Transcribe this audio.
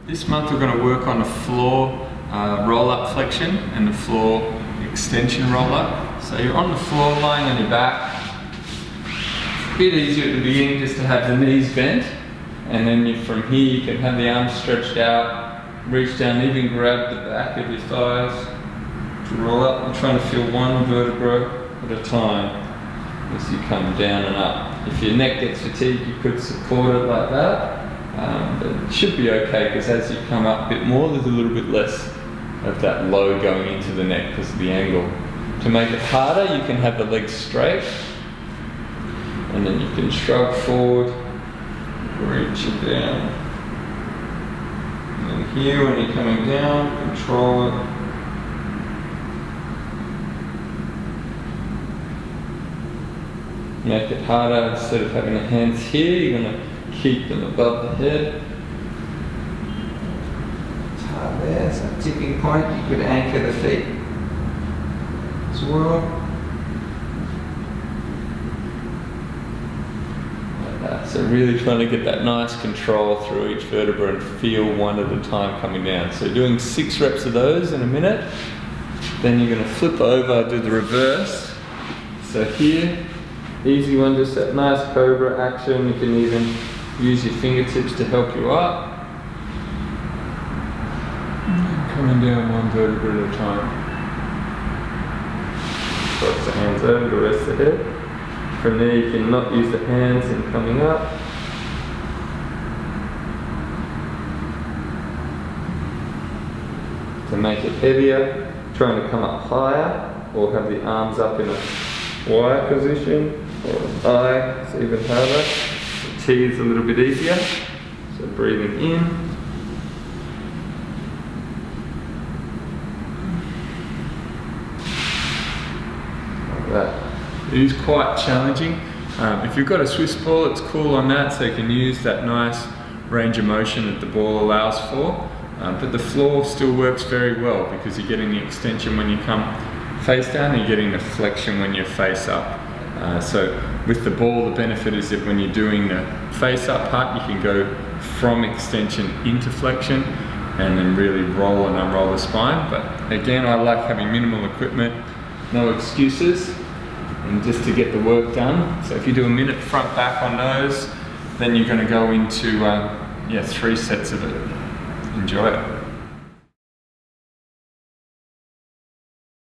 This month we're going to work on the floor roll-up flexion and the floor extension roll-up. So you're on the floor, lying on your back. A bit easier at the beginning just to have the knees bent, and then from here you can have the arms stretched out, reach down, even grab the back of your thighs to roll up. I'm trying to feel one vertebra at a time as you come down and up. If your neck gets fatigued, you could support it like that. But it should be okay, because as you come up a bit more, there's a little bit less of that load going into the neck because of the angle. To make it harder, you can have the legs straight, and then you can shrug forward, reach it down. And then here, when you're coming down, control it. Make it harder. Instead of having the hands here, you're going to keep them above the head. It's hard there, so tipping point, you could anchor the feet as well. Like that. So really trying to get that nice control through each vertebra and feel one at a time coming down. So doing 6 reps of those in a minute. Then you're going to flip over, do the reverse. So here, easy one, just that nice Cobra action. You can even use your fingertips to help you up. Coming down one vertebra at a time. Cross the hands over to rest the head. From there you can not use the hands in coming up. To make it heavier, trying to come up higher, or have the arms up in a Y position, or I, it's even harder. The T is a little bit easier. So breathing in. Like that. It is quite challenging. If you've got a Swiss ball, it's cool on that, so you can use that nice range of motion that the ball allows for. But the floor still works very well, because you're getting the extension when you come face down, and you're getting the flexion when you're face up. So with the ball, the benefit is that when you're doing the face up part, you can go from extension into flexion and then really roll and unroll the spine. But again, I like having minimal equipment, no excuses, and just to get the work done. So if you do a minute front back on those, then you're going to go into 3 sets of it. Enjoy it.